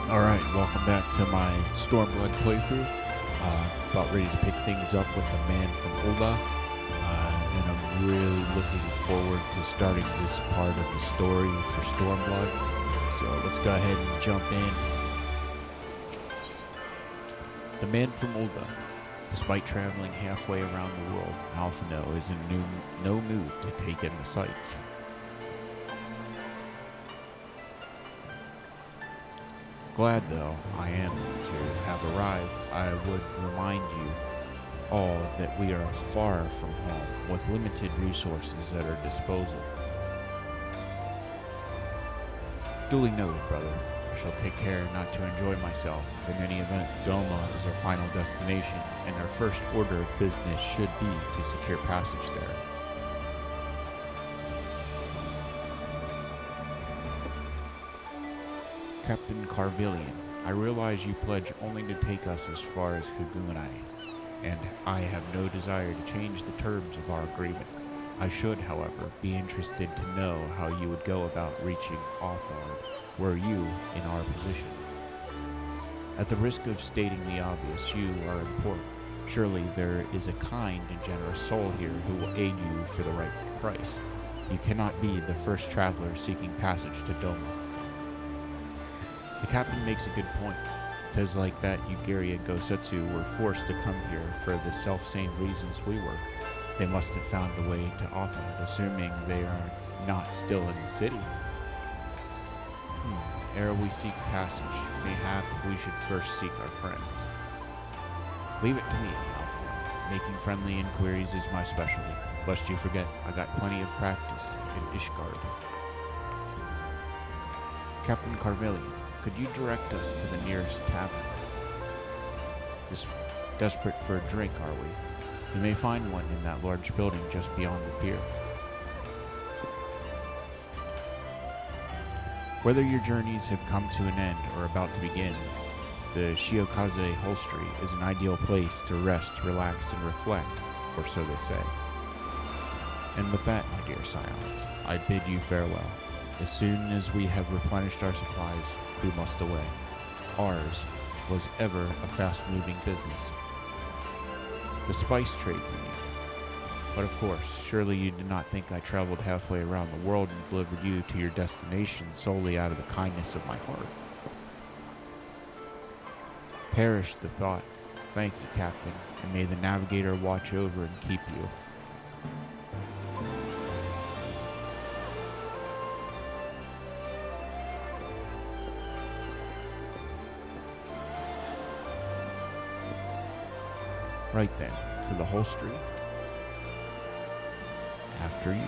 Alright, welcome back to my Stormblood playthrough. About ready to pick things up with the man from Ulda. And I'm really looking forward to starting this part of the story for Stormblood. So let's go ahead and jump in. The man from Ulda. Despite traveling halfway around the world, Alphino is in no mood to take in the sights. Glad, though, I am to have arrived. I would remind you all that we are far from home, with limited resources at our disposal. Duly noted, brother. I shall take care not to enjoy myself. In any event, Doma is our final destination, and our first order of business should be to secure passage there. Captain Carvillian, I realize you pledge only to take us as far as Kugunai, and I have no desire to change the terms of our agreement. I should, however, be interested to know how you would go about reaching Awthorn, were you in our position. At the risk of stating the obvious, you are important. Surely there is a kind and generous soul here who will aid you for the right price. You cannot be the first traveler seeking passage to Doma. The captain makes a good point. 'Tis like that Yugiri and Gosetsu were forced to come here for the self-same reasons we were. They must have found a way to Awthorn, assuming they are not still in the city. Ere we seek passage, mayhap we should first seek our friends. Leave it to me, Alpha. Making friendly inquiries is my specialty. Lest you forget, I got plenty of practice in Ishgard. Captain Carvillian, could you direct us to the nearest tavern? Desperate for a drink, are we? You may find one in that large building just beyond the pier. Whether your journeys have come to an end or about to begin, the Shiokaze Hostelry is an ideal place to rest, relax, and reflect, or so they say. And with that, my dear scions, I bid you farewell. As soon as we have replenished our supplies, we must away. Ours was ever a fast-moving business. The spice trade, we mean. But of course, surely you did not think I traveled halfway around the world and delivered you to your destination solely out of the kindness of my heart. Perish the thought. Thank you, Captain, and may the Navigator watch over and keep you. Right then, to the hostelry. After you.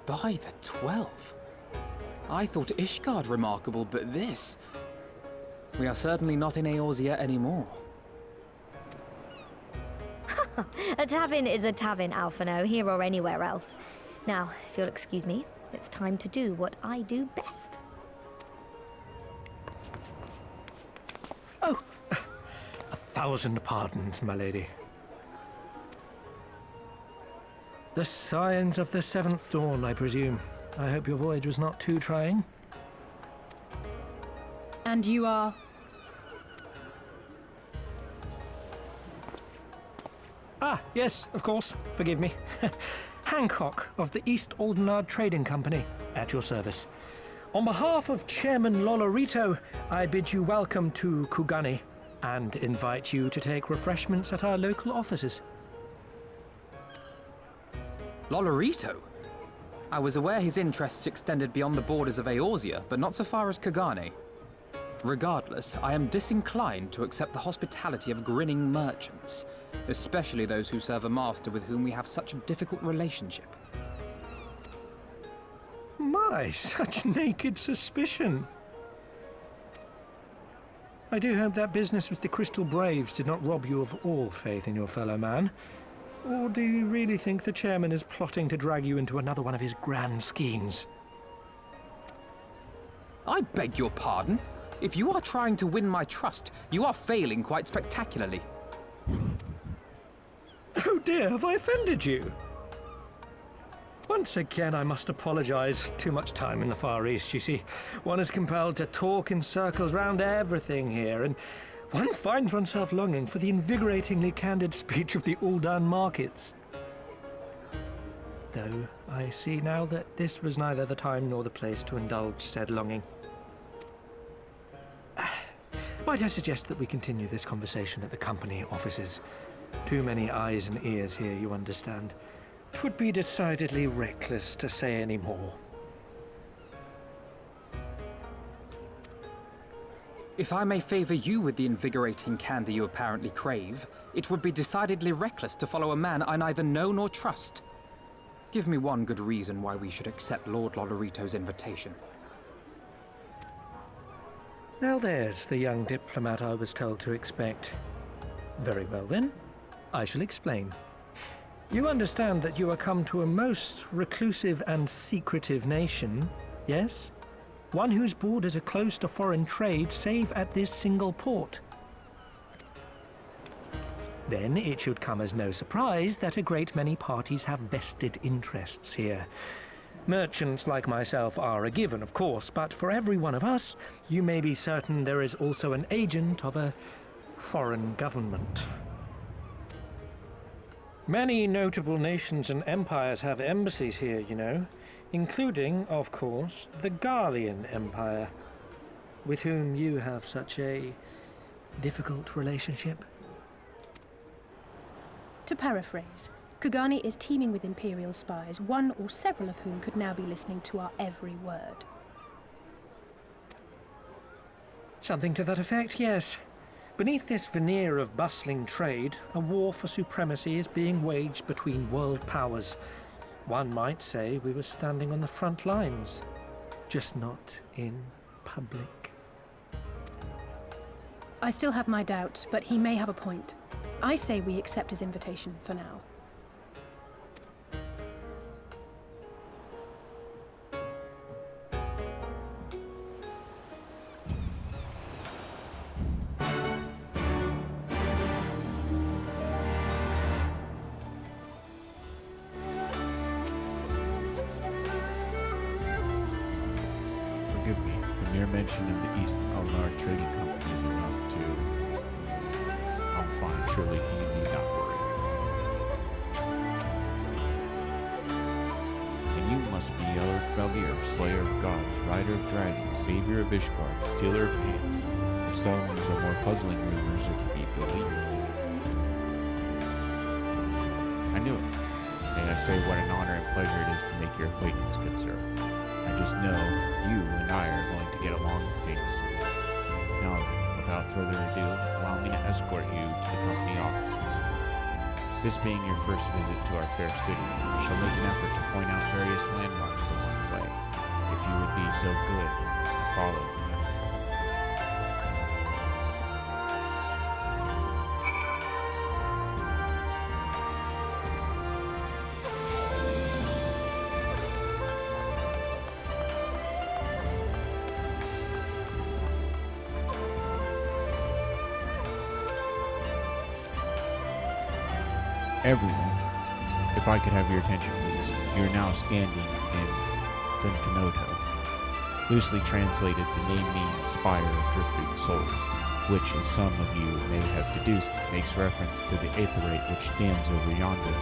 By the 12. I thought Ishgard remarkable, but this... We are certainly not in Eorzea anymore. A tavern is a tavern, Alphino, here or anywhere else. Now, if you'll excuse me, it's time to do what I do best. Oh, 1,000 pardons, my lady. The Scions of the Seventh Dawn, I presume. I hope your voyage was not too trying. And you are? Ah, yes, of course. Forgive me. Hancock of the East Aldenard Trading Company, at your service. On behalf of Chairman Lolorito, I bid you welcome to Kugani and invite you to take refreshments at our local offices. Lolorito? I was aware his interests extended beyond the borders of Eorzea, but not so far as Kagane. Regardless, I am disinclined to accept the hospitality of grinning merchants, especially those who serve a master with whom we have such a difficult relationship. My, such naked suspicion. I do hope that business with the Crystal Braves did not rob you of all faith in your fellow man. Or do you really think the chairman is plotting to drag you into another one of his grand schemes? I beg your pardon? If you are trying to win my trust, you are failing quite spectacularly. Oh dear, have I offended you? Once again, I must apologize. Too much time in the Far East, you see. One is compelled to talk in circles round everything here, and one finds oneself longing for the invigoratingly candid speech of the Uldan markets. Though I see now that this was neither the time nor the place to indulge said longing. Might I suggest that we continue this conversation at the company offices? Too many eyes and ears here, you understand. 'Twould be decidedly reckless to say any more. If I may favor you with the invigorating candy you apparently crave, it would be decidedly reckless to follow a man I neither know nor trust. Give me one good reason why we should accept Lord Lolorito's invitation. Now there's the young diplomat I was told to expect. Very well then, I shall explain. You understand that you are come to a most reclusive and secretive nation, yes? One whose borders are closed to foreign trade save at this single port. Then it should come as no surprise that a great many parties have vested interests here. Merchants like myself are a given, of course, but for every one of us, you may be certain there is also an agent of a foreign government. Many notable nations and empires have embassies here, you know, including, of course, the Garlean Empire, with whom you have such a difficult relationship. To paraphrase, Kugani is teeming with Imperial spies, one or several of whom could now be listening to our every word. Something to that effect, yes. Beneath this veneer of bustling trade, a war for supremacy is being waged between world powers. One might say we were standing on the front lines, just not in public. I still have my doubts, but he may have a point. I say we accept his invitation for now. Forgive me, the mere mention of the East Alnar Trading Company is enough to... I'm fine, surely you need not worry. And you must be Elric Valdir, Slayer of Gods, Rider of Dragons, Savior of Ishgard, Stealer of Pants, if some of the more puzzling rumors are to be believed. I knew it. May I say what an honor and pleasure it is to make your acquaintance, good sir. I just know you and I are going to get along with things. Now then, without further ado, allow me to escort you to the company offices. This being your first visit to our fair city, we shall make an effort to point out various landmarks along the way, if you would be so good as to follow me. Everyone, if I could have your attention, please. You are now standing in Dunkanoto. Loosely translated, the name means Spire of Drifting Souls, which, as some of you may have deduced, makes reference to the aetheryte which stands over yonder.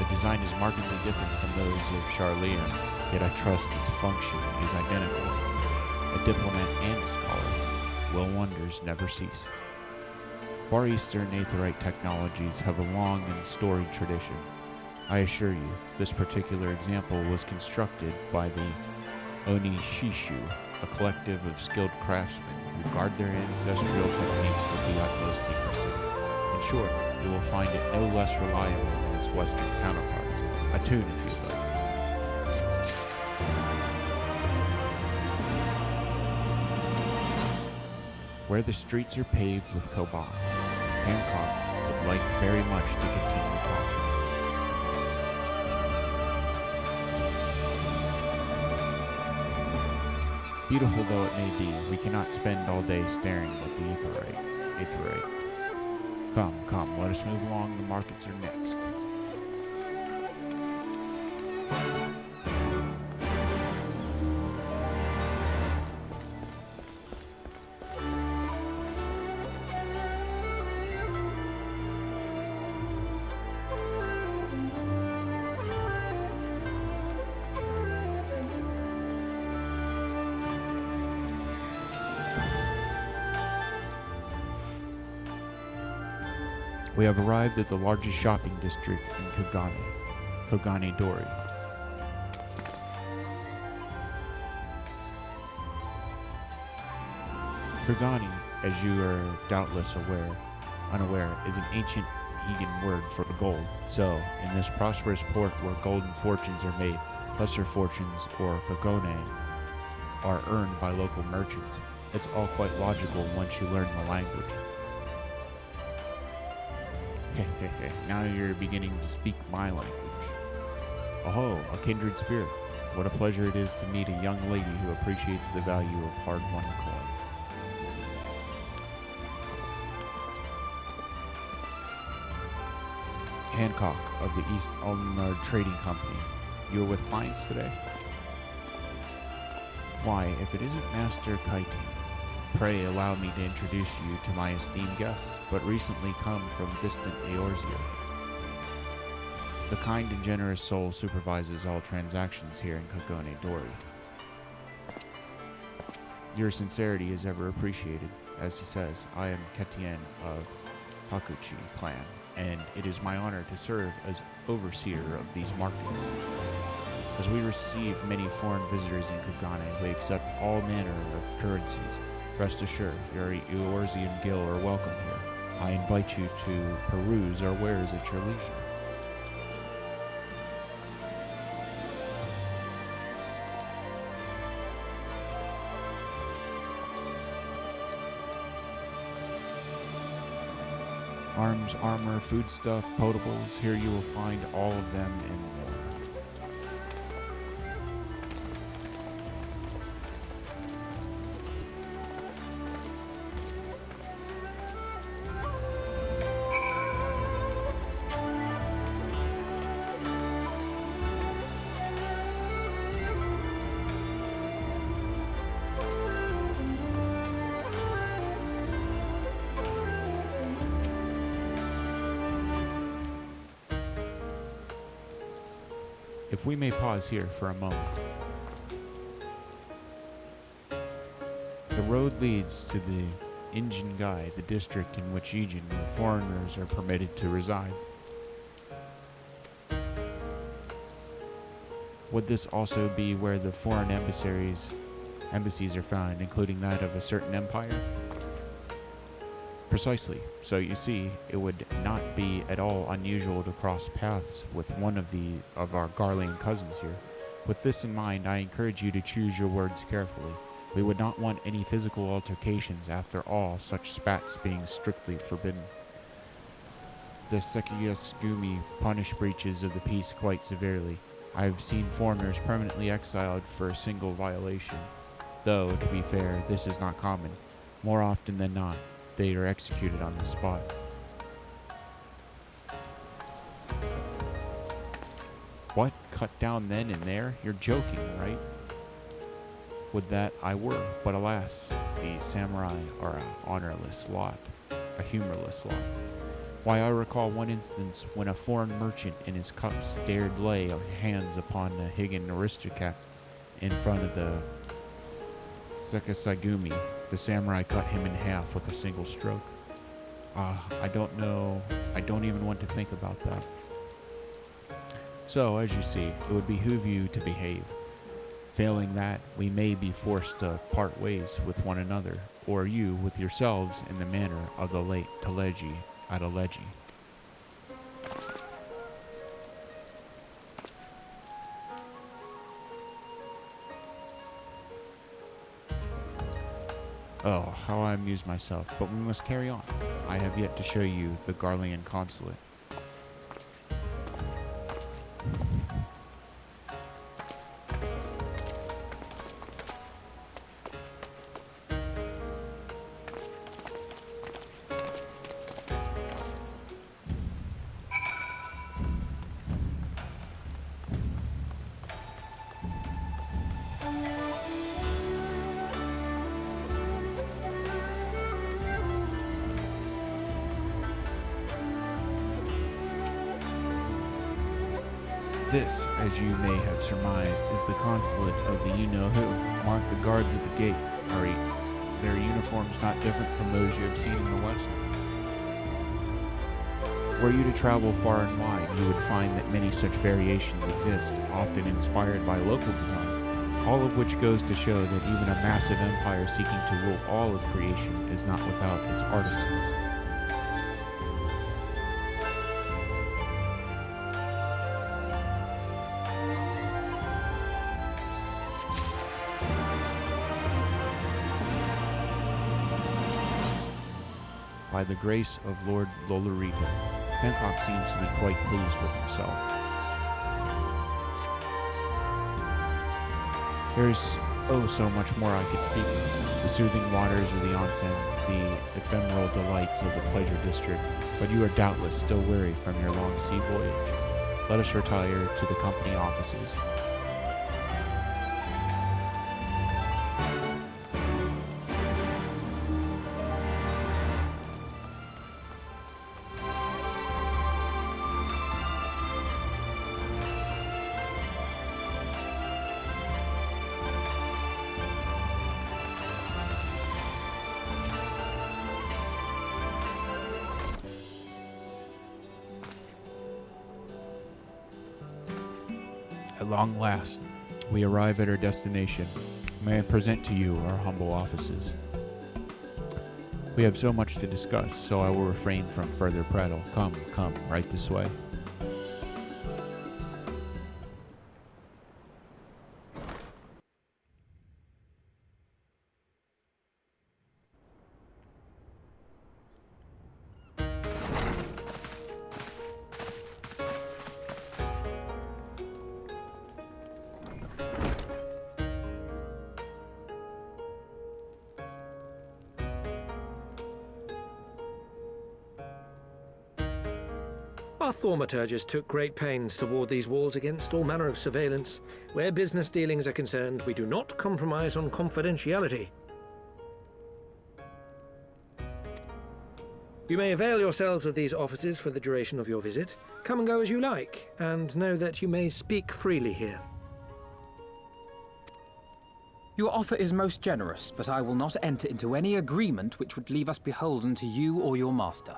The design is markedly different from those of Charlian, yet I trust its function is identical. A diplomat and a scholar, well, wonders never cease. Far Eastern aetheryte technologies have a long and storied tradition. I assure you, this particular example was constructed by the Oni Shishu, a collective of skilled craftsmen who guard their ancestral techniques with the utmost secrecy. In short, you will find it no less reliable than its Western counterparts. A tune, if you'd like. where the streets are paved with cobalt. Hancock would like very much to continue talking. Beautiful though it may be, we cannot spend all day staring at the aetheryte. Come, let us move along, the markets are next. We have arrived at the largest shopping district in Kogane Dori. Kogane, as you are doubtless unaware, is an ancient Hegan word for gold. So, in this prosperous port where golden fortunes are made, lesser fortunes, or kogane, are earned by local merchants. It's all quite logical once you learn the language. Now you're beginning to speak my language. Oh, a kindred spirit. What a pleasure it is to meet a young lady who appreciates the value of hard-won coin. Hancock of the East Ulnar Trading Company. You are with clients today? Why, if it isn't Master Kaiten. Pray allow me to introduce you to my esteemed guests, but recently come from distant Eorzea. The kind and generous soul supervises all transactions here in Kogane Dori. Your sincerity is ever appreciated. As he says, I am Ketien of Hakuchi clan, and it is my honor to serve as overseer of these markets. As we receive many foreign visitors in Kogane, we accept all manner of currencies. Rest assured, your Eorzean Gil are welcome here. I invite you to peruse our wares at your leisure. Arms, armor, foodstuff, potables, here you will find all of them and more. If we may pause here for a moment. The road leads to the Injingai, the district in which Ijin and foreigners are permitted to reside. Would this also be where the foreign embassies are found, including that of a certain empire? Precisely. So you see, it would not be at all unusual to cross paths with one of our Garlean cousins here. With this in mind, I encourage you to choose your words carefully. We would not want any physical altercations, after all, such spats being strictly forbidden. The Sekiyasugumi punish breaches of the peace quite severely. I have seen foreigners permanently exiled for a single violation. Though, to be fair, this is not common. More often than not, they are executed on the spot. What? Cut down then and there? You're joking, right? Would that I were, but alas, the samurai are a honorless lot, a humorless lot. Why, I recall one instance when a foreign merchant in his cups dared lay hands upon a Higan aristocrat in front of the Sekisagumi. The samurai cut him in half with a single stroke. I don't know. I don't even want to think about that. So, as you see, it would behoove you to behave. Failing that, we may be forced to part ways with one another, or you with yourselves in the manner of the late Teleji Adeleji. Oh, how I amuse myself, but we must carry on. I have yet to show you the Garlean consulate. This, as you may have surmised, is the consulate of the you-know-who. Mark the guards at the gate. Are their uniforms not different from those you have seen in the West? Were you to travel far and wide, you would find that many such variations exist, often inspired by local designs, all of which goes to show that even a massive empire seeking to rule all of creation is not without its artisans. By the grace of Lord Lolorito, Hancock seems to be quite pleased with himself. There's so much more I could speak of. The soothing waters of the onsen, the ephemeral delights of the pleasure district, but you are doubtless still weary from your long sea voyage. Let us retire to the company offices. At long last, we arrive at our destination. May I present to you our humble offices. We have so much to discuss, so I will refrain from further prattle. Come, right this way. Our thaumaturgist took great pains to ward these walls against all manner of surveillance. Where business dealings are concerned, we do not compromise on confidentiality. You may avail yourselves of these offices for the duration of your visit. Come and go as you like, and know that you may speak freely here. Your offer is most generous, but I will not enter into any agreement which would leave us beholden to you or your master.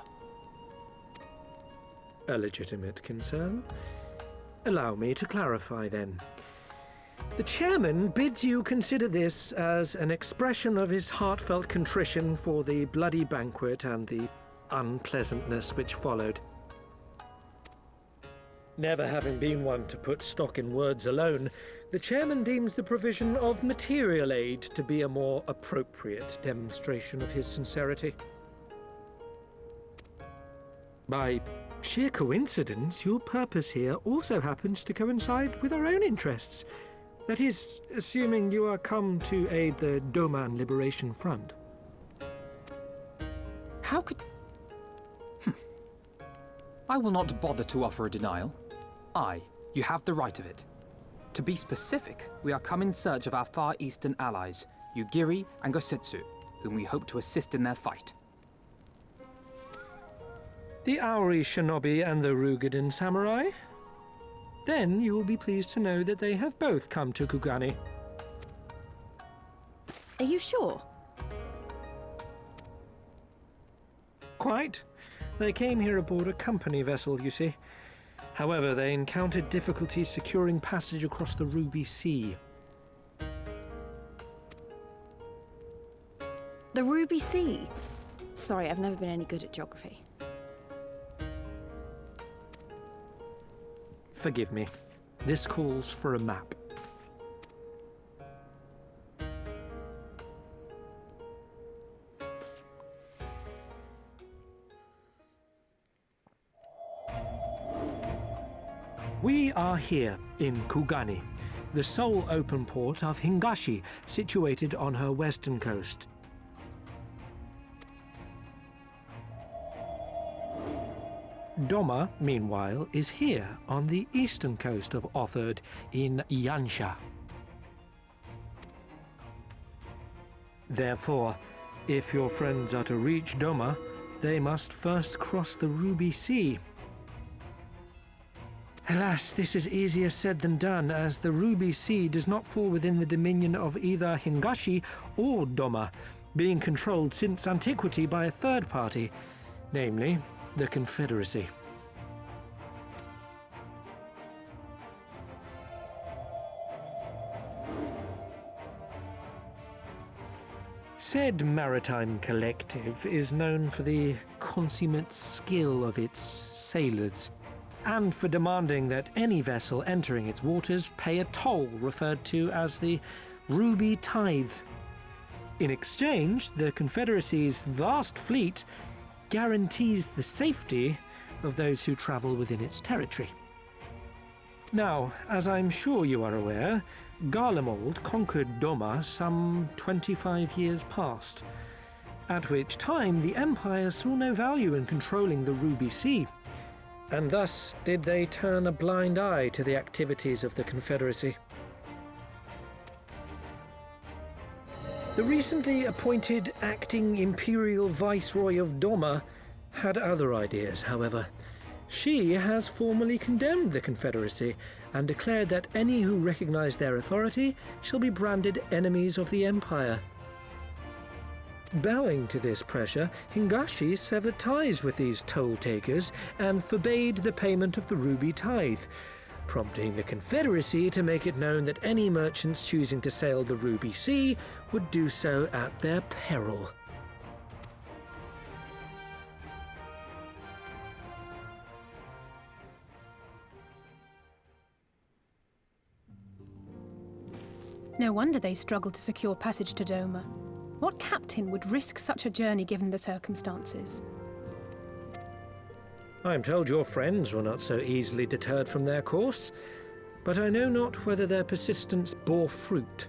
A legitimate concern. Allow me to clarify then. The chairman bids you consider this as an expression of his heartfelt contrition for the bloody banquet and the unpleasantness which followed. Never having been one to put stock in words alone, the chairman deems the provision of material aid to be a more appropriate demonstration of his sincerity. By sheer coincidence, your purpose here also happens to coincide with our own interests. That is, assuming you are come to aid the Doman Liberation Front. How could... I will not bother to offer a denial. You have the right of it. To be specific, we are come in search of our Far Eastern allies, Yugiri and Gosetsu, whom we hope to assist in their fight. The Auri Shinobi and the Rugadan Samurai? Then you will be pleased to know that they have both come to Kugani. Are you sure? Quite. They came here aboard a company vessel, you see. However, they encountered difficulties securing passage across the Ruby Sea. The Ruby Sea? Sorry, I've never been any good at geography. Forgive me. This calls for a map. We are here in Kugani, the sole open port of Hingashi, situated on her western coast. Doma, meanwhile, is here on the eastern coast of Otherd in Yansha. Therefore, if your friends are to reach Doma, they must first cross the Ruby Sea. Alas, this is easier said than done, as the Ruby Sea does not fall within the dominion of either Hingashi or Doma, being controlled since antiquity by a third party, namely the Confederacy. Said maritime collective is known for the consummate skill of its sailors, and for demanding that any vessel entering its waters pay a toll referred to as the Ruby Tithe. In exchange, the Confederacy's vast fleet guarantees the safety of those who travel within its territory. Now, as I'm sure you are aware, Garlemald conquered Doma some 25 years past, at which time the Empire saw no value in controlling the Ruby Sea, and thus did they turn a blind eye to the activities of the Confederacy. The recently appointed acting Imperial Viceroy of Doma had other ideas, however. She has formally condemned the Confederacy and declared that any who recognize their authority shall be branded enemies of the Empire. Bowing to this pressure, Hingashi severed ties with these toll-takers and forbade the payment of the Ruby Tithe, prompting the Confederacy to make it known that any merchants choosing to sail the Ruby Sea would do so at their peril. No wonder they struggled to secure passage to Doma. What captain would risk such a journey given the circumstances? I am told your friends were not so easily deterred from their course, but I know not whether their persistence bore fruit.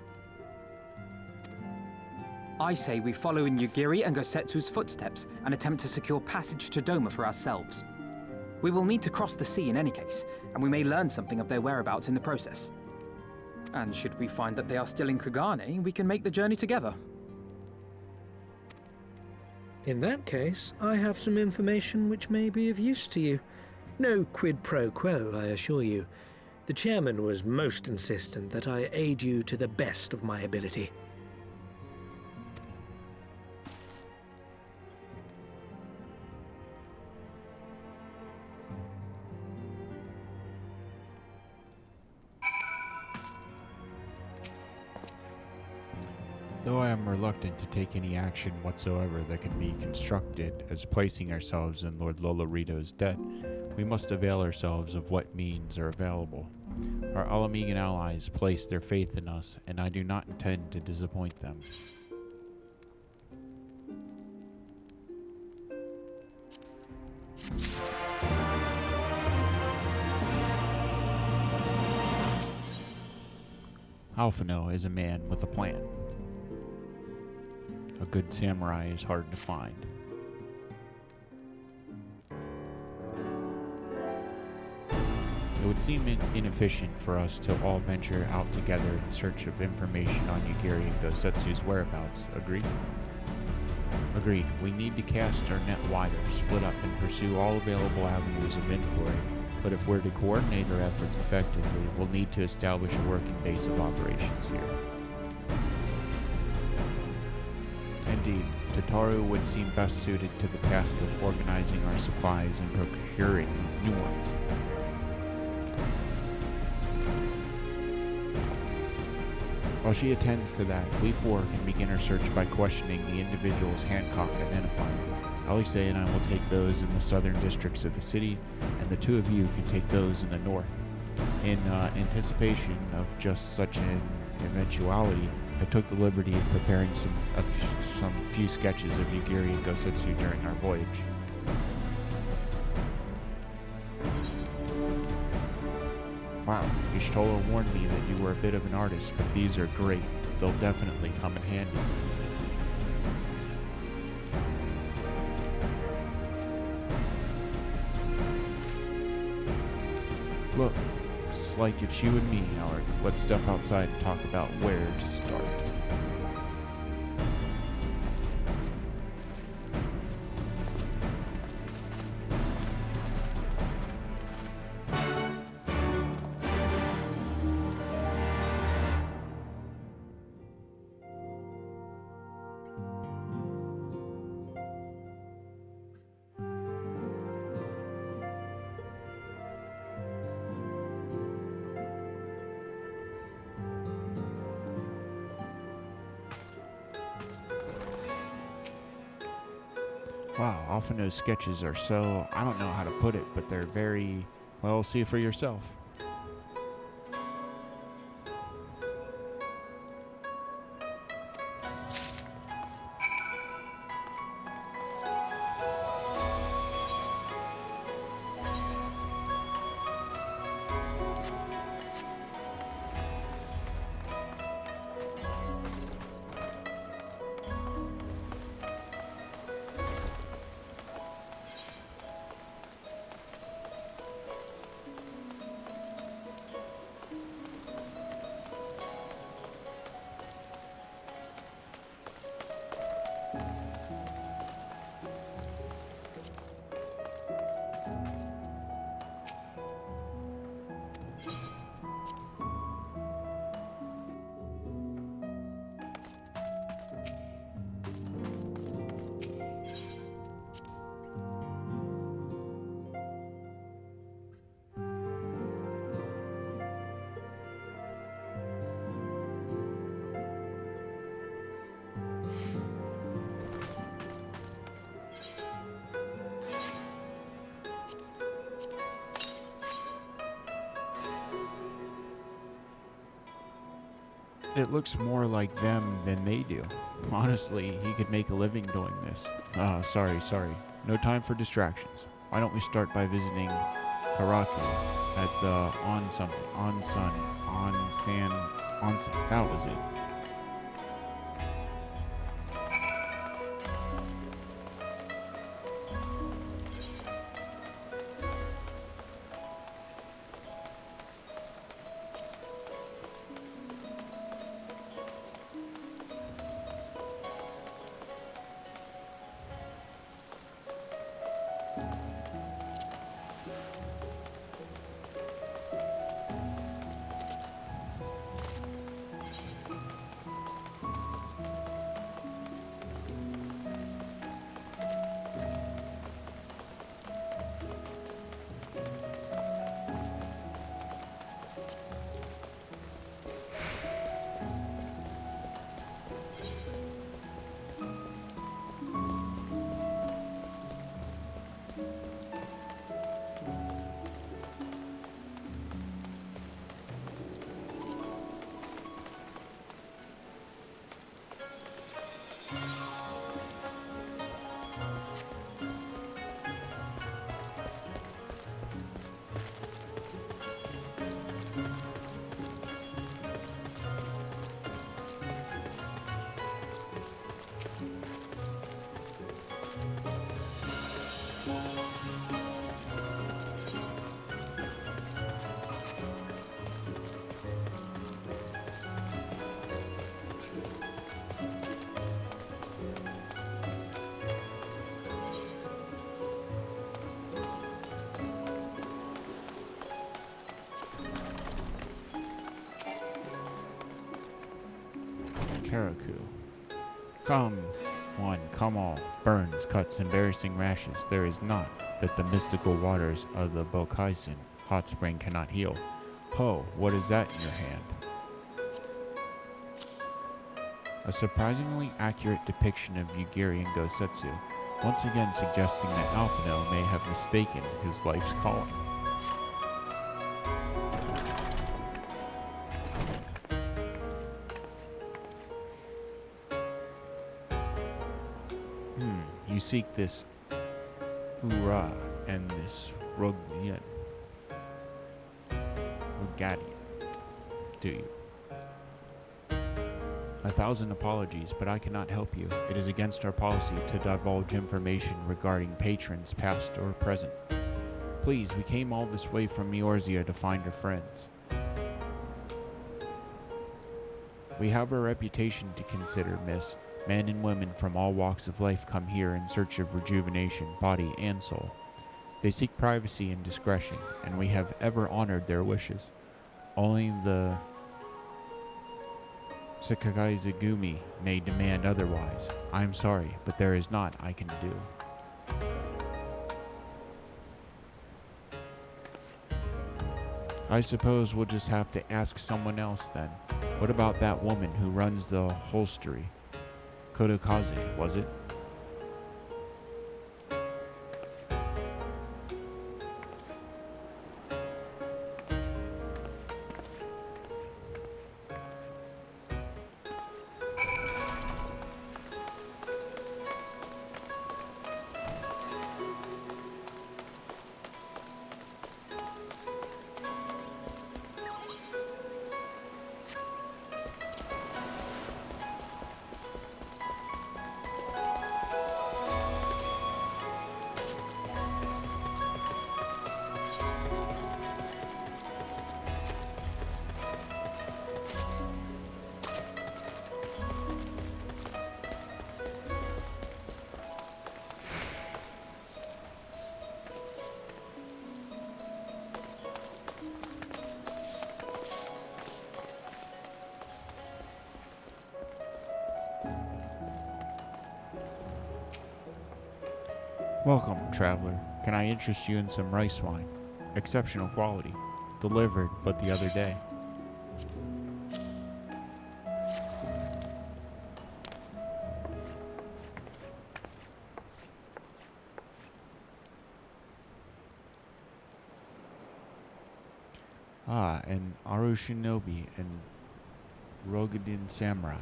I say we follow in Yugiri and Gosetsu's footsteps and attempt to secure passage to Doma for ourselves. We will need to cross the sea in any case, and we may learn something of their whereabouts in the process. And should we find that they are still in Kugane, we can make the journey together. In that case, I have some information which may be of use to you. No quid pro quo, I assure you. The chairman was most insistent that I aid you to the best of my ability. Though I am reluctant to take any action whatsoever that can be constructed as placing ourselves in Lord Lolorito's debt, we must avail ourselves of what means are available. Our Alamegan allies place their faith in us, and I do not intend to disappoint them. Alphino is a man with a plan. A good samurai is hard to find. It would seem inefficient for us to all venture out together in search of information on Yugiri and Gosetsu's whereabouts. Agreed? Agreed. We need to cast our net wider, split up, and pursue all available avenues of inquiry. But if we're to coordinate our efforts effectively, we'll need to establish a working base of operations here. Indeed, Tataru would seem best suited to the task of organizing our supplies and procuring new ones. While she attends to that, we four can begin our search by questioning the individuals Hancock identified. Alise and I will take those in the southern districts of the city, and the two of you can take those in the north. In anticipation of just such an eventuality, I took the liberty of preparing some few sketches of Yugiri and Gosetsu during our voyage. Wow, Ishtola warned me that you were a bit of an artist, but these are great. They'll definitely come in handy. Looks like it's you and me, Alec. Let's step outside and talk about where to start. Wow, Alphino's sketches are so, I don't know how to put it, but they're very, well, see for yourself. It looks more like them than they do. Honestly, he could make a living doing this. Sorry. No time for distractions. Why don't we start by visiting Karaku at the Onsan. That was it. Karaku. Come one, come all. Burns, cuts, embarrassing rashes. There is naught that the mystical waters of the Bokaisen hot spring cannot heal. Ho, what is that in your hand? A surprisingly accurate depiction of Yugiri and Gosetsu, once again suggesting that Alphino may have mistaken his life's calling. You seek this Ura and this Rugyan. Gadian, do you? 1,000 apologies, but I cannot help you. It is against our policy to divulge information regarding patrons, past or present. Please, we came all this way from Eorzea to find your friends. We have a reputation to consider, miss. Men and women from all walks of life come here in search of rejuvenation, body and soul. They seek privacy and discretion, and we have ever honored their wishes. Only the Sakaizagumi may demand otherwise. I am sorry, but there is naught I can do. I suppose we'll just have to ask someone else then. What about that woman who runs the holstery? Kodokaze, was it? Welcome, traveler. Can I interest you in some rice wine? Exceptional quality. Delivered but the other day. An Arushinobi and Rogadin samurai.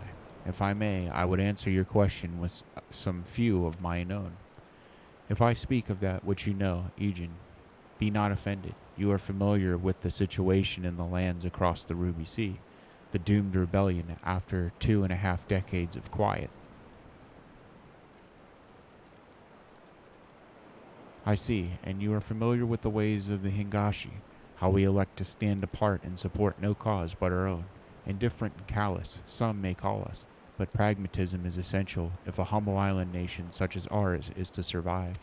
If I may, I would answer your question with some few of mine own. If I speak of that which you know, Ijin, be not offended. You are familiar with the situation in the lands across the Ruby Sea, the doomed rebellion after 2.5 decades of quiet. I see, and you are familiar with the ways of the Hingashi, how we elect to stand apart and support no cause but our own. Indifferent and callous, some may call us, but pragmatism is essential if a humble island nation such as ours is to survive.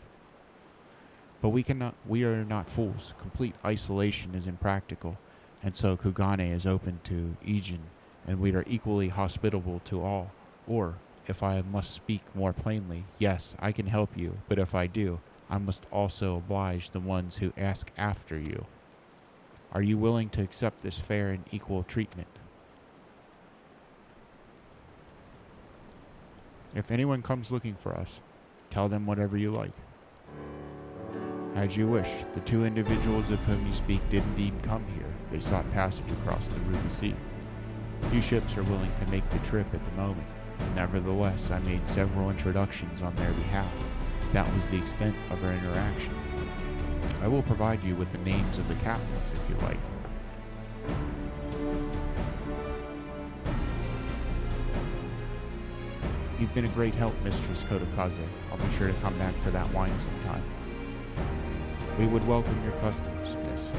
But we are not fools. Complete isolation is impractical, and so Kugane is open to Ijin, and we are equally hospitable to all. Or, if I must speak more plainly, yes, I can help you, but if I do, I must also oblige the ones who ask after you. Are you willing to accept this fair and equal treatment? If anyone comes looking for us, tell them whatever you like. As you wish. The 2 individuals of whom you speak did indeed come here. They sought passage across the Ruby Sea. Few ships are willing to make the trip at the moment. Nevertheless, I made several introductions on their behalf. That was the extent of our interaction. I will provide you with the names of the captains if you like. You've been a great help, Mistress Kodokaze. I'll be sure to come back for that wine sometime. We would welcome your customs, miss.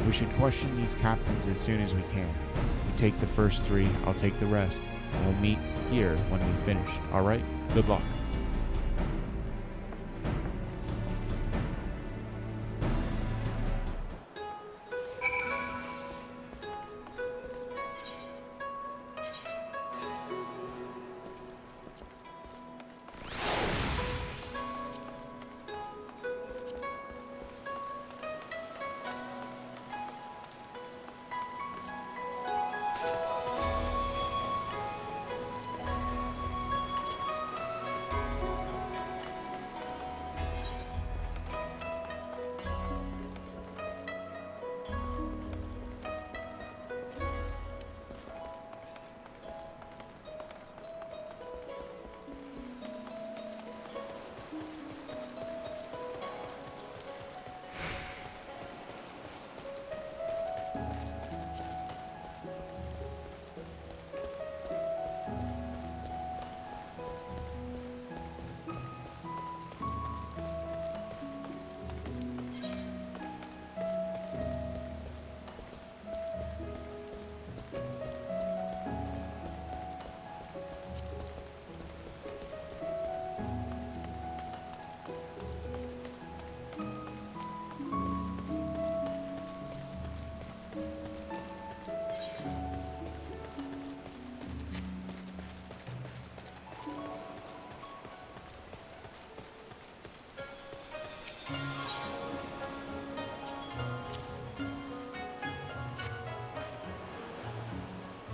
We should question these captains as soon as we can. You take the first 3, I'll take the rest, and we'll meet here when we finish. All right? Good luck.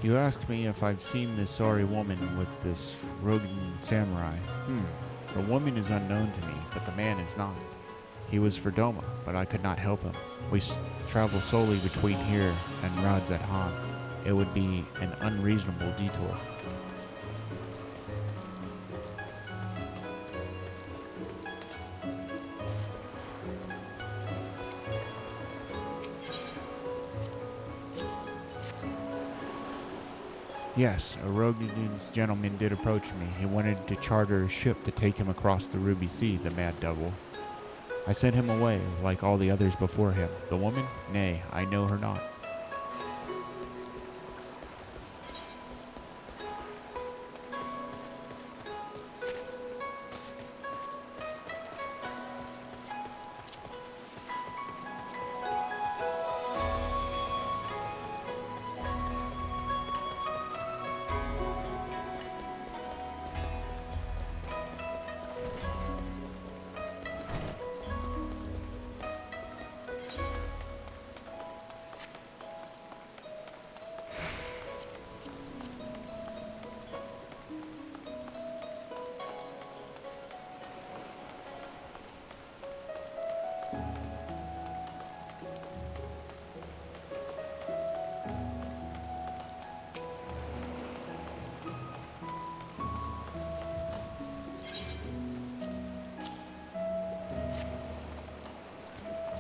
You ask me if I've seen this sorry woman with this Rogan samurai. The woman is unknown to me, but the man is not. He was for Doma, but I could not help him. We travel solely between here and Radz at Han. It would be an unreasonable detour. Yes, a Rogan's gentleman did approach me. He wanted to charter a ship to take him across the Ruby Sea, the mad devil. I sent him away, like all the others before him. The woman? Nay, I know her not.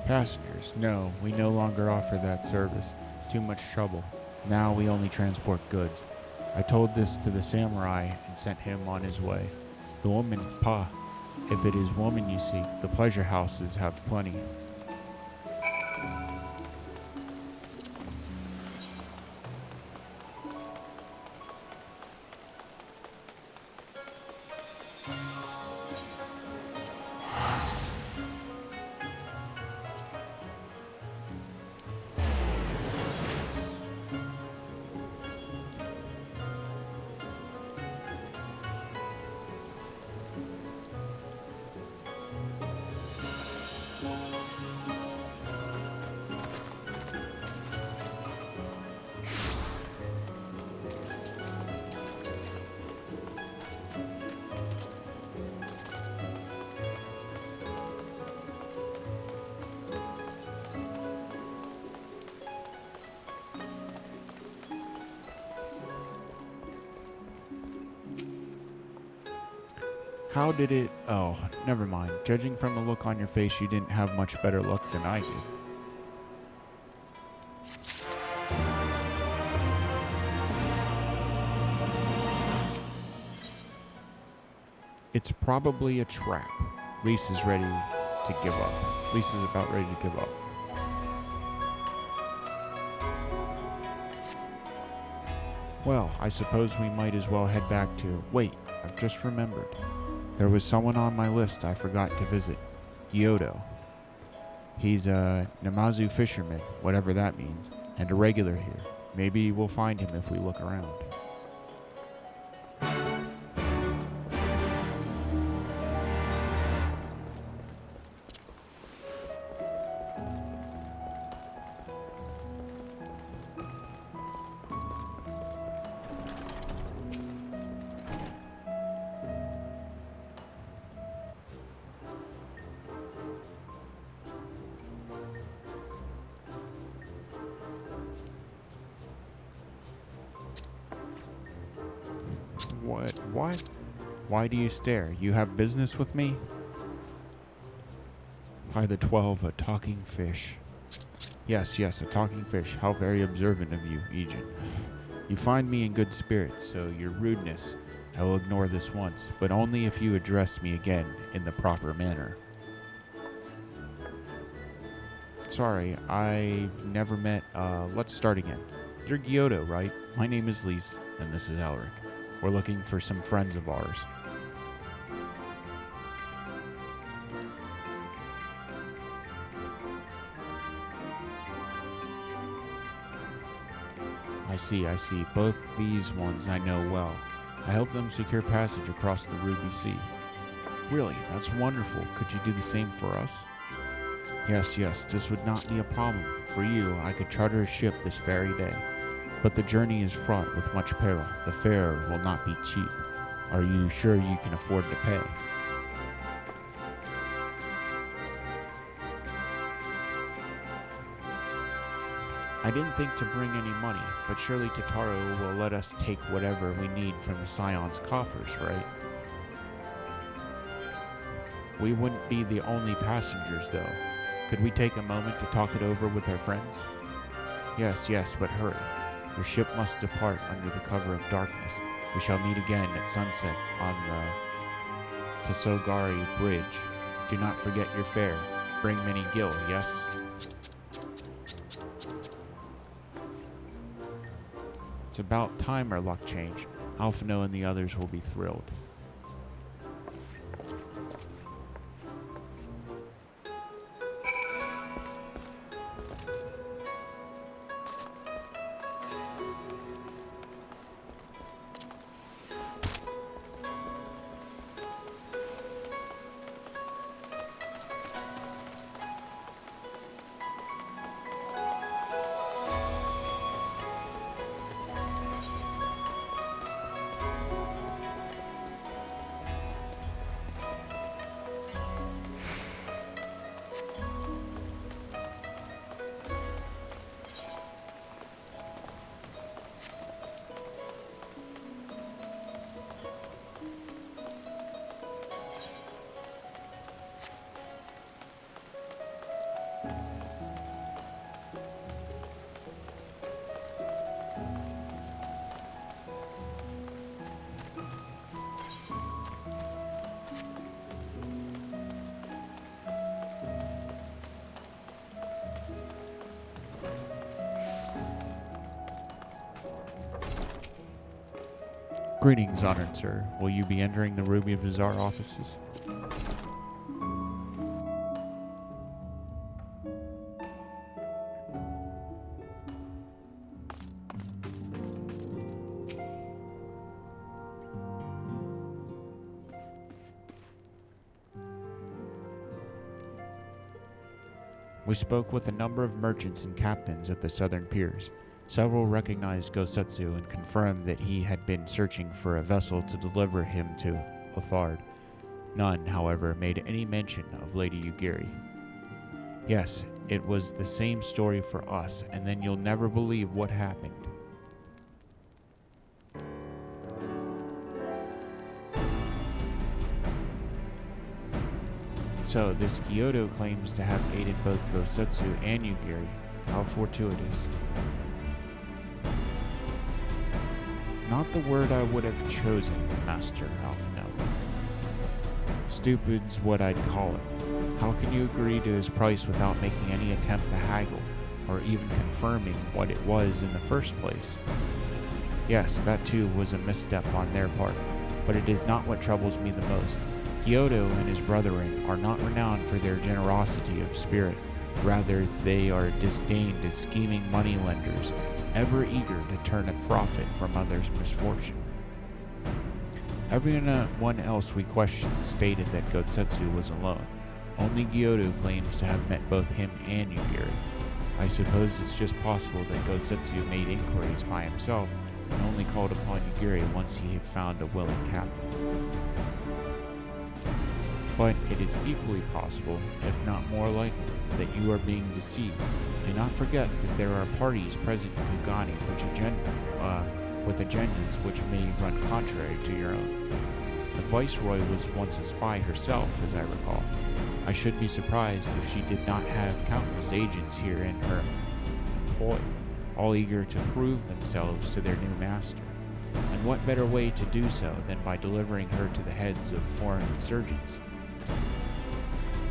Passengers, no, we no longer offer that service. Too much trouble. Now we only transport goods. I told this to the samurai and sent him on his way. The woman, Pa. If it is woman you seek, the pleasure houses have plenty. How did it... Oh, never mind. Judging from the look on your face, you didn't have much better luck than I did. It's probably a trap. Reese is ready to give up. Reese is about ready to give up. Well, I suppose we might as well head back to... Wait, I've just remembered. There was someone on my list I forgot to visit. Gyoto. He's a Namazu fisherman, whatever that means, and a regular here. Maybe we'll find him if we look around. What? Why do you stare? You have business with me? By the 12, a talking fish. Yes, a talking fish. How very observant of you, Ejin. You find me in good spirits, so your rudeness, I will ignore this once, but only if you address me again in the proper manner. Sorry, I've never met, let's start again. You're Gyoto, right? My name is Lise, and this is Elric. We're looking for some friends of ours. I see. Both these ones I know well. I helped them secure passage across the Ruby Sea. Really, that's wonderful. Could you do the same for us? Yes, this would not be a problem. For you, I could charter a ship this very day. But the journey is fraught with much peril. The fare will not be cheap. Are you sure you can afford to pay? I didn't think to bring any money, but surely Totaro will let us take whatever we need from the Scion's coffers, right? We wouldn't be the only passengers, though. Could we take a moment to talk it over with our friends? Yes, but hurry. Your ship must depart under the cover of darkness. We shall meet again at sunset on the Tasogari Bridge. Do not forget your fare. Bring many gil, yes? It's about time our luck changed. Alphino and the others will be thrilled. Greetings, honored sir. Will you be entering the Ruby Bazaar offices? We spoke with a number of merchants and captains at the southern piers. Several recognized Gosetsu and confirmed that he had been searching for a vessel to deliver him to Othard. None, however, made any mention of Lady Yugiri. Yes, it was the same story for us, and then you'll never believe what happened. So, this Kyoto claims to have aided both Gosetsu and Yugiri. How fortuitous. Not the word I would have chosen, Master Alphino. Stupid's what I'd call it. How can you agree to his price without making any attempt to haggle, or even confirming what it was in the first place? Yes, that too was a misstep on their part, but it is not what troubles me the most. Kyoto and his brethren are not renowned for their generosity of spirit. Rather, they are disdained as scheming moneylenders, ever eager to turn a profit from others' misfortune. Everyone else we questioned stated that Gosetsu was alone. Only Kyoto claims to have met both him and Yugiri. I suppose it's just possible that Gosetsu made inquiries by himself and only called upon Yugiri once he had found a willing captain. But it is equally possible, if not more likely, that you are being deceived. Do not forget that there are parties present in Kugani with agendas which may run contrary to your own. The Viceroy was once a spy herself, as I recall. I should be surprised if she did not have countless agents here in her employ, all eager to prove themselves to their new master. And what better way to do so than by delivering her to the heads of foreign insurgents?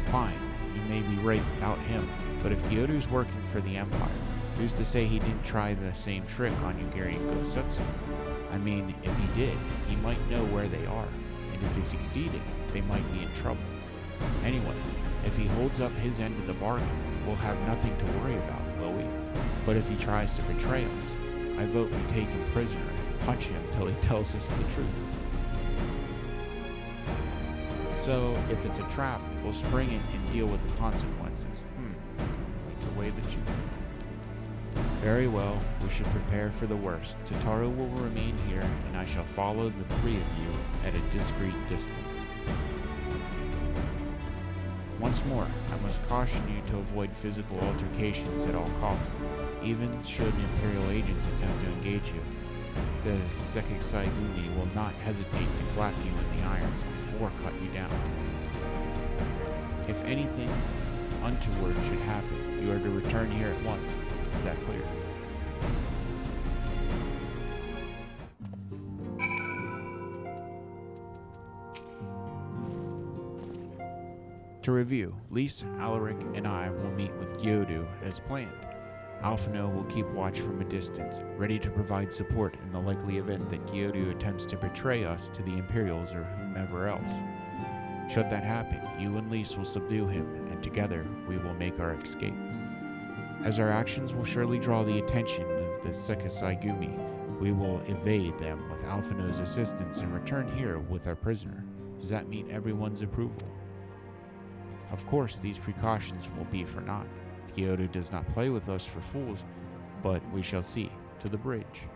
Fine, you may be right about him, but if Kyoto's working for the Empire, who's to say he didn't try the same trick on Yugiri and Gosetsu? I mean, if he did, he might know where they are, and if he succeeded, they might be in trouble. Anyway, if he holds up his end of the bargain, we'll have nothing to worry about, will we? But if he tries to betray us, I vote we take him prisoner and punch him till he tells us the truth. So, if it's a trap, we'll spring it and deal with the consequences. Like the way that you think. Very well, we should prepare for the worst. Tataru will remain here, and I shall follow the three of you at a discreet distance. Once more, I must caution you to avoid physical altercations at all costs, even should Imperial agents attempt to engage you. The FFXIV will not hesitate to clap you in the irons or cut you down. If anything untoward should happen, you are to return here at once. Is that clear? To review, Lise, Alaric, and I will meet with Gyodu as planned. Alphino will keep watch from a distance, ready to provide support in the likely event that Gyodu attempts to betray us to the Imperials or whomever else. Should that happen, you and Lise will subdue him, and together we will make our escape. As our actions will surely draw the attention of the Sekisai-gumi, we will evade them with Alphino's assistance and return here with our prisoner. Does that meet everyone's approval? Of course, these precautions will be for naught. Gyodu does not play with us for fools, but we shall see. To the bridge.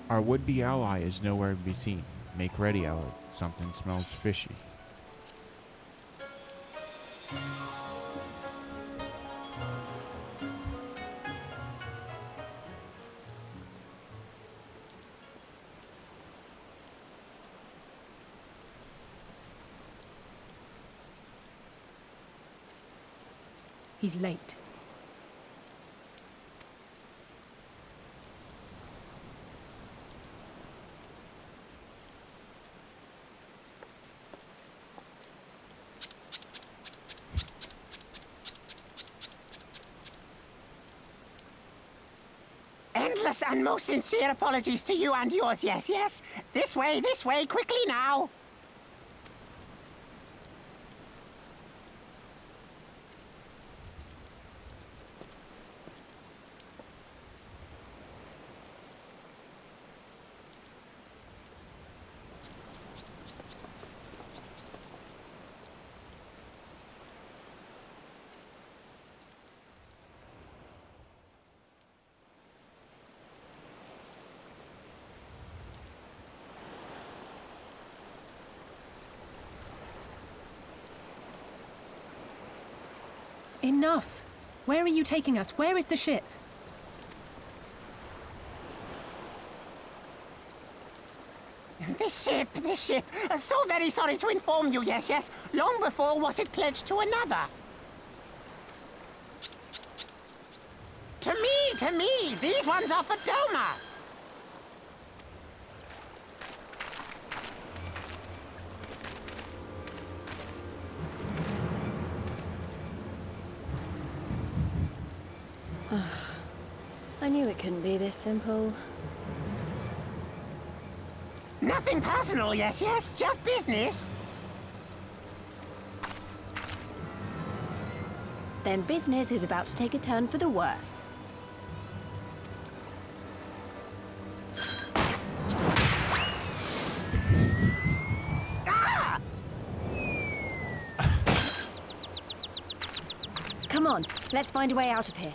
Our would-be ally is nowhere to be seen. Make ready, Alec. Something smells fishy. He's late. Endless and most sincere apologies to you and yours, yes, yes. This way, quickly now. Enough! Where are you taking us? Where is the ship? This ship. So very sorry to inform you, yes, yes. Long before was it pledged to another. To me, these ones are for Doma. I knew it couldn't be this simple. Nothing personal, yes, just business. Then business is about to take a turn for the worse. Come on, let's find a way out of here.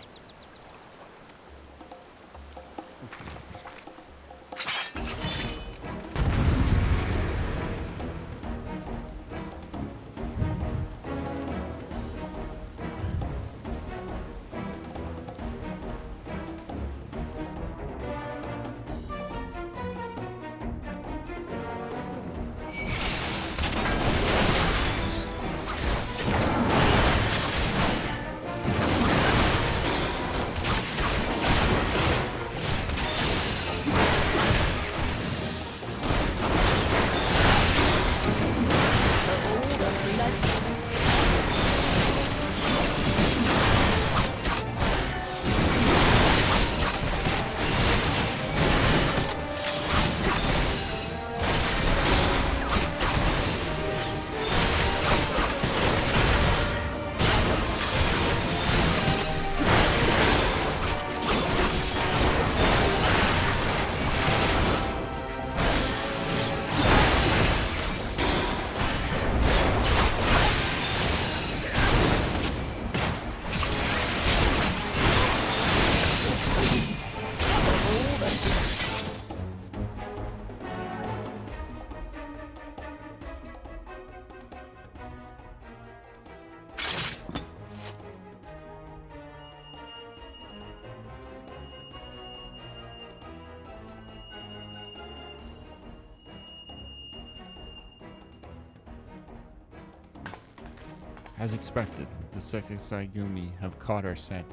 As expected, the Sekisai have caught our scent.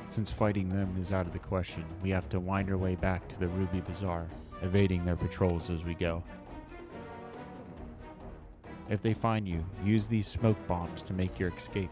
Since fighting them is out of the question, we have to wind our way back to the Ruby Bazaar, evading their patrols as we go. If they find you, use these smoke bombs to make your escape.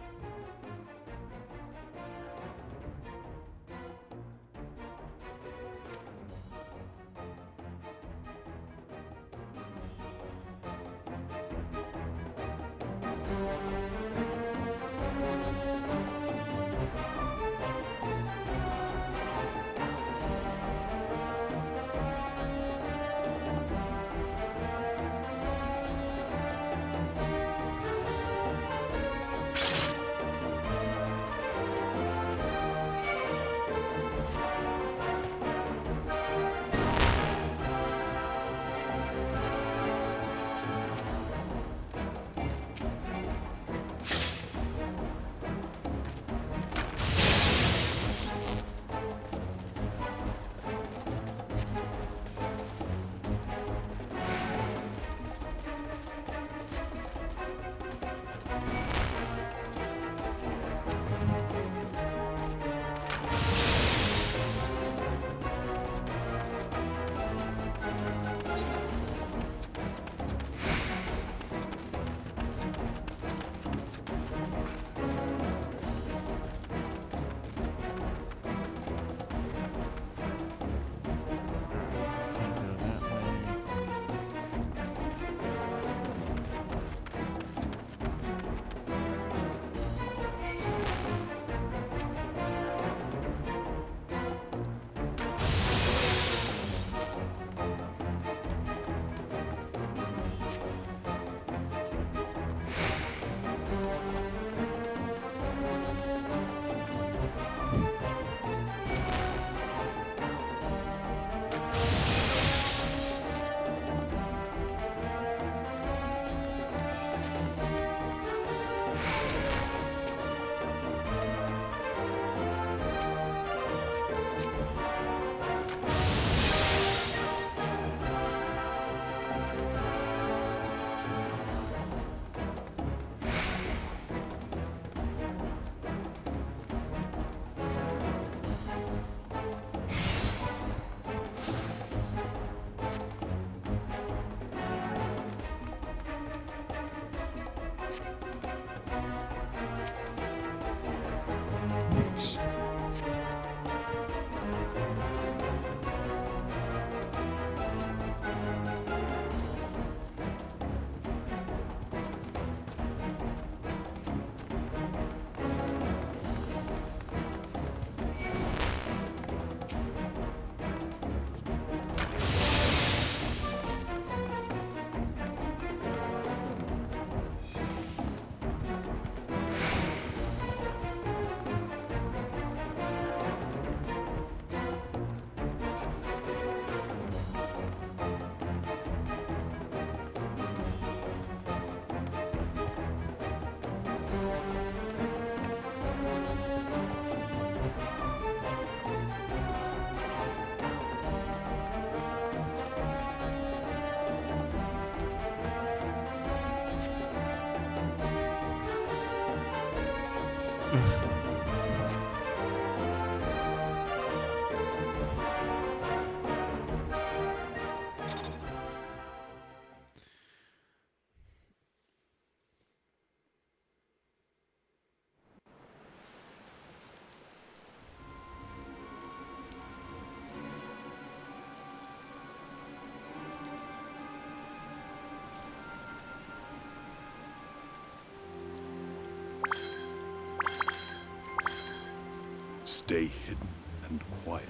Stay hidden and quiet.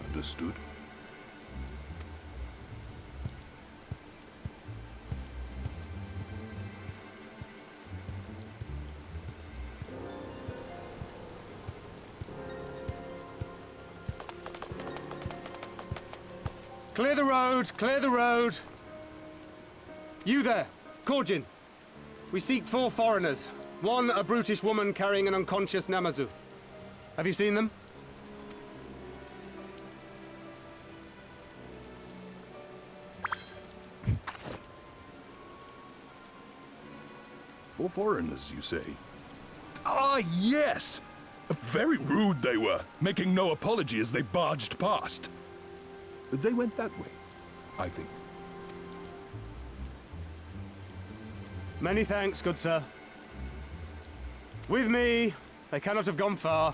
Understood? Clear the road! Clear the road! You there, Korjin. We seek 4 foreigners. One, a brutish woman carrying an unconscious Namazu. Have you seen them? For foreigners, you say? Ah, yes! Very rude they were, making no apology as they barged past. They went that way, I think. Many thanks, good sir. With me, they cannot have gone far.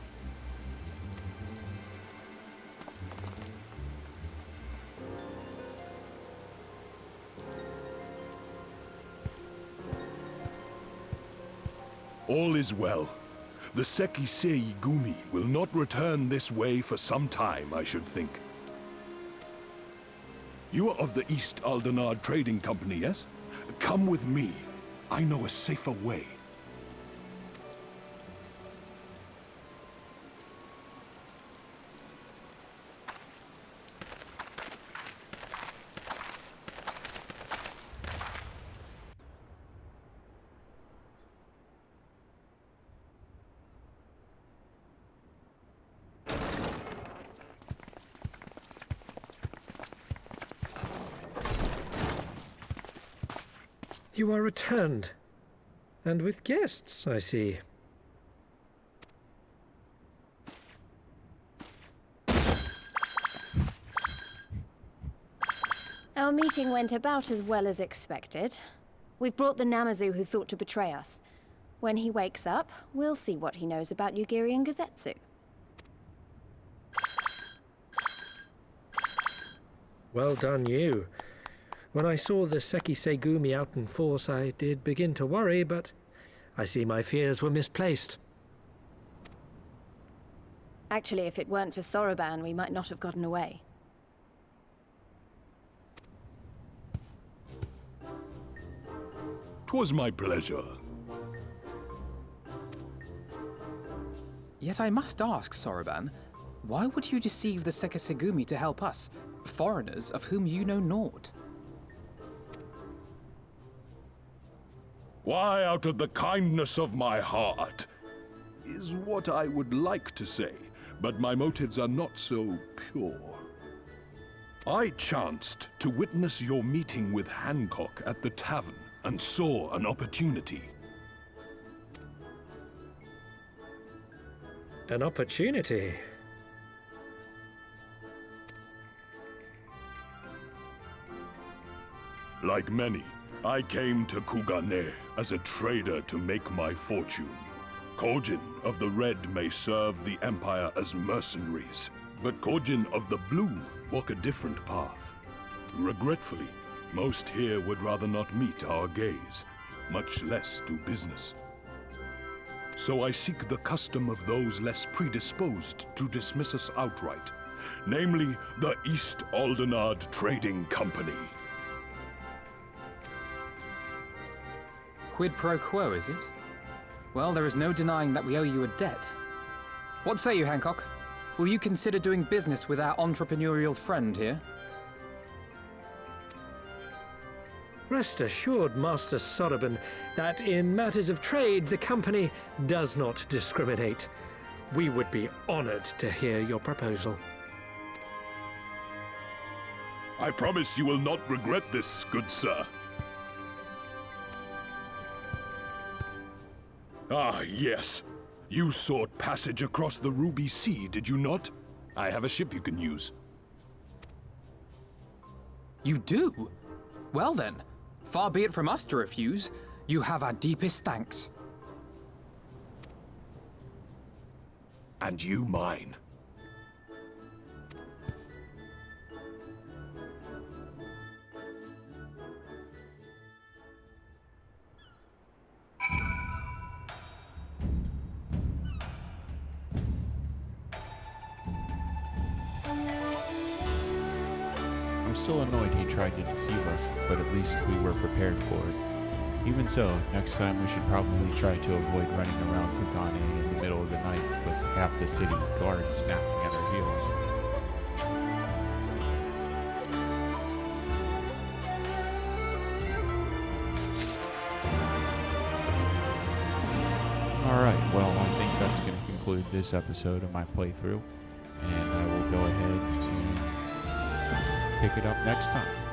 All is well. The Sekisei Gumi will not return this way for some time, I should think. You are of the East Aldenard Trading Company, yes? Come with me. I know a safer way. You are returned. And with guests, I see. Our meeting went about as well as expected. We've brought the Namazu who thought to betray us. When he wakes up, we'll see what he knows about Yugiri and Gazetsu. Well done, you. When I saw the Sekisei Gumi out in force, I did begin to worry, but I see my fears were misplaced. Actually, if it weren't for Soroban, we might not have gotten away. "'Twas my pleasure. Yet I must ask, Soroban, why would you deceive the Sekisegumi to help us, foreigners of whom you know naught? Why, out of the kindness of my heart, is what I would like to say, but my motives are not so pure. I chanced to witness your meeting with Hancock at the tavern, and saw an opportunity. An opportunity? Like many, I came to Kugane as a trader to make my fortune. Kojin of the Red may serve the Empire as mercenaries, but Kojin of the Blue walk a different path. Regretfully, most here would rather not meet our gaze, much less do business. So I seek the custom of those less predisposed to dismiss us outright, namely the East Aldenard Trading Company. Quid pro quo, is it? Well, there is no denying that we owe you a debt. What say you, Hancock? Will you consider doing business with our entrepreneurial friend here? Rest assured, Master Soroban, that in matters of trade, the company does not discriminate. We would be honored to hear your proposal. I promise you will not regret this, good sir. Ah, yes. You sought passage across the Ruby Sea, did you not? I have a ship you can use. You do? Well then, far be it from us to refuse. You have our deepest thanks. And you mine. I'm still annoyed he tried to deceive us, but at least we were prepared for it. Even so, next time we should probably try to avoid running around Kugane in the middle of the night with half the city guards snapping at our heels. Alright, well, I think that's going to conclude this episode of my playthrough, and I will go ahead and pick it up next time.